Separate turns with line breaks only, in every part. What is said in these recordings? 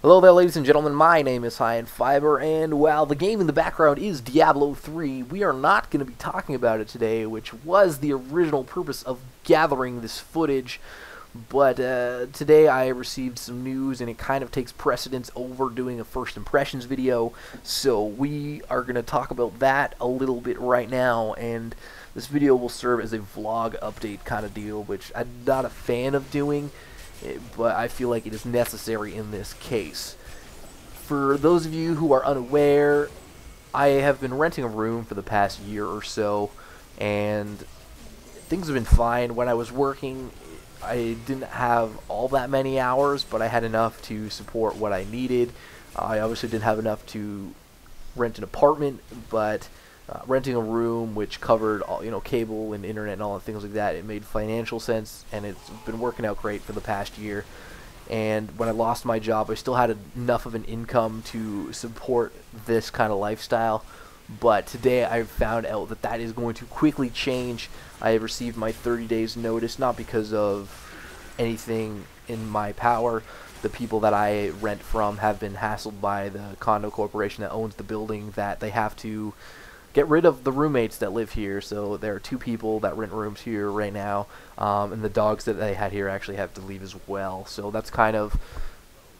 Hello there, ladies and gentlemen. My name is High and Fiber, and while the game in the background is Diablo 3, we are not going to be talking about it today, which was the original purpose of gathering this footage. But today I received some news, and it kind of takes precedence over doing a first impressions video. So we are going to talk about that a little bit right now, and this video will serve as a vlog update kind of deal, which I'm not a fan of doing, but I feel like it is necessary in this case. For those of you who are unaware, I have been renting a room for the past year or so, and things have been fine. When I was working, I didn't have all that many hours, but I had enough to support what I needed. I obviously didn't have enough to rent an apartment, but renting a room which covered all, cable and internet and all the things like that, it made financial sense, and it's been working out great for the past year. And when I lost my job, I still had enough of an income to support this kind of lifestyle. But today I found out that that is going to quickly change. I have received my 30 days notice, not because of anything in my power. The people that I rent from have been hassled by the condo corporation that owns the building, that they have to get rid of the roommates that live here. So there are two people that rent rooms here right now, and the dogs that they had here actually have to leave as well. So that's kind of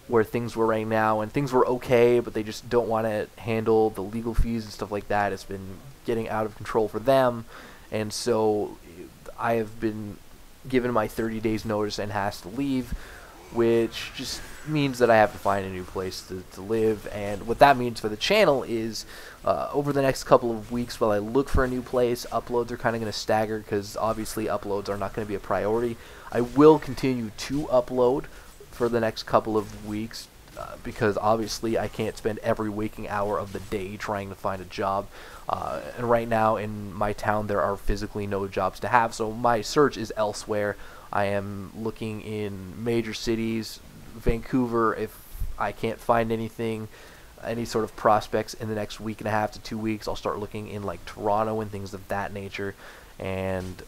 where things were right now, and things were okay, but they just don't want to handle the legal fees and stuff like that. It's been getting out of control for them, and so I have been given my 30 days notice and has to leave, which just means that I have to find a new place to live. And what that means for the channel is over the next couple of weeks while I look for a new place, uploads are kind of going to stagger because obviously uploads are not going to be a priority. I will continue to upload for the next couple of weeks because obviously I can't spend every waking hour of the day trying to find a job. And right now in my town there are physically no jobs to have, so my search is elsewhere. I am looking in major cities, Vancouver. If I can't find anything, any sort of prospects in the next week and a half to 2 weeks, I'll start looking in like Toronto and things of that nature. And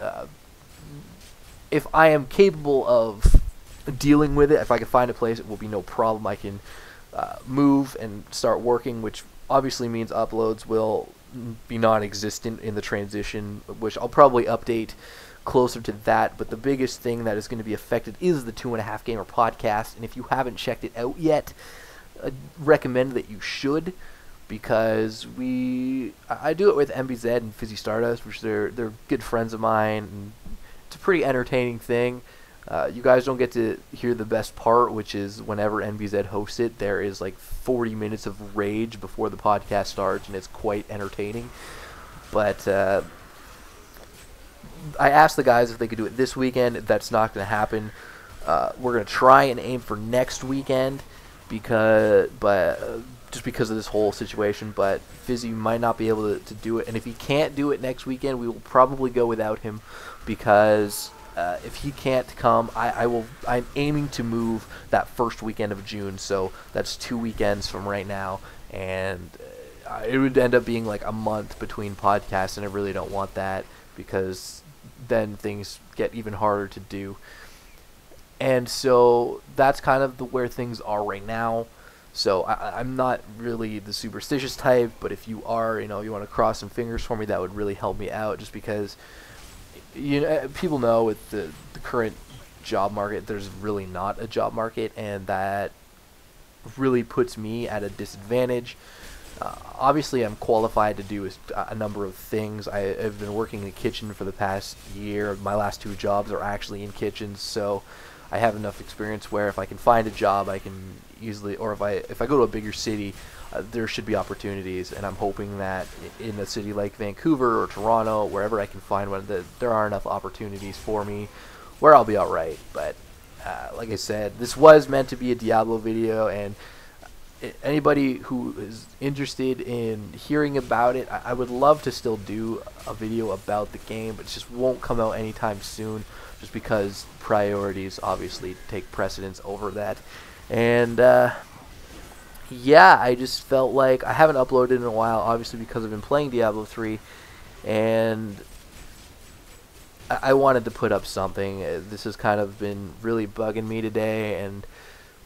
if I am capable of dealing with it, if I can find a place, it will be no problem. I can move and start working, which obviously means uploads will be non-existent in the transition, which I'll probably update closer to that. But the biggest thing that is going to be affected is the 2.5 Gamer podcast, and if you haven't checked it out yet, I recommend that you should, because I do it with MBZ and Fizzy Stardust, which they're good friends of mine, and it's a pretty entertaining thing. You guys don't get to hear the best part, which is whenever NBZ hosts it, there is like 40 minutes of rage before the podcast starts, and it's quite entertaining. But I asked the guys if they could do it this weekend. That's not going to happen. We're going to try and aim for next weekend, just because of this whole situation. But Fizzy might not be able to do it, and if he can't do it next weekend, we will probably go without him, because if he can't come, I'm aiming to move that first weekend of June, so that's 2 weekends from right now, and it would end up being like a month between podcasts, and I really don't want that, because then things get even harder to do. And so that's kind of where things are right now. So I'm not really the superstitious type, but if you are, you want to cross some fingers for me, that would really help me out, just because people know with the current job market, there's really not a job market, and that really puts me at a disadvantage. Obviously, I'm qualified to do a number of things. I've been working in the kitchen for the past year. My last 2 jobs are actually in kitchens, so I have enough experience where if I can find a job, I can easily, or if I go to a bigger city, there should be opportunities, and I'm hoping that in a city like Vancouver or Toronto, wherever I can find one, that there are enough opportunities for me where I'll be alright. But like I said, this was meant to be a Diablo video, and anybody who is interested in hearing about it, I would love to still do a video about the game, but it just won't come out anytime soon, just because priorities obviously take precedence over that. And yeah, I just felt like I haven't uploaded in a while, obviously because I've been playing Diablo 3, and I wanted to put up something. This has kind of been really bugging me today, and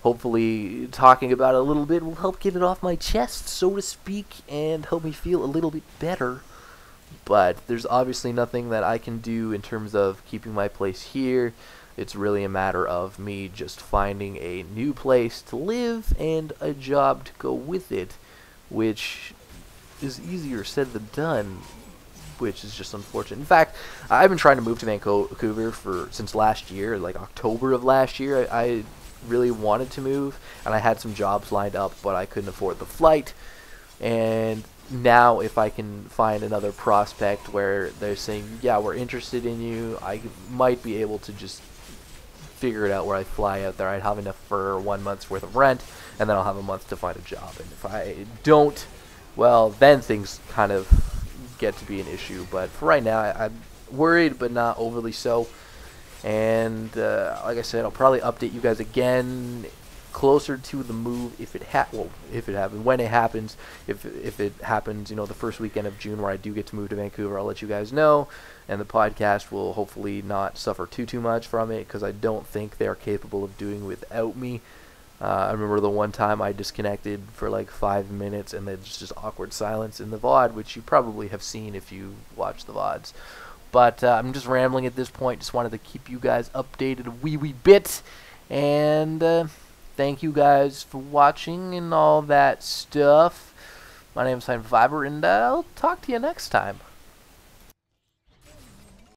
hopefully talking about it a little bit will help get it off my chest, so to speak, and help me feel a little bit better. But there's obviously nothing that I can do in terms of keeping my place here. It's really a matter of me just finding a new place to live and a job to go with it, which is easier said than done, which is just unfortunate. In fact, I've been trying to move to Vancouver since last year, like October of last year. I really wanted to move, and I had some jobs lined up, but I couldn't afford the flight. And now if I can find another prospect where they're saying, yeah, we're interested in you, I might be able to just figure it out where I fly out there. I'd have enough for 1 month's worth of rent, and then I'll have a month to find a job. And if I don't, well, then things kind of get to be an issue. But for right now, I'm worried, but not overly so. And like I said, I'll probably update you guys again closer to the move if it happens. When it happens, if it happens, the first weekend of June where I do get to move to Vancouver, I'll let you guys know, and the podcast will hopefully not suffer too much from it, because I don't think they're capable of doing without me. I remember the one time I disconnected for like 5 minutes, and there's just awkward silence in the VOD, which you probably have seen if you watch the VODs. But I'm just rambling at this point. Just wanted to keep you guys updated a wee bit. And thank you guys for watching and all that stuff. My name is Fiber, and I'll talk to you next time.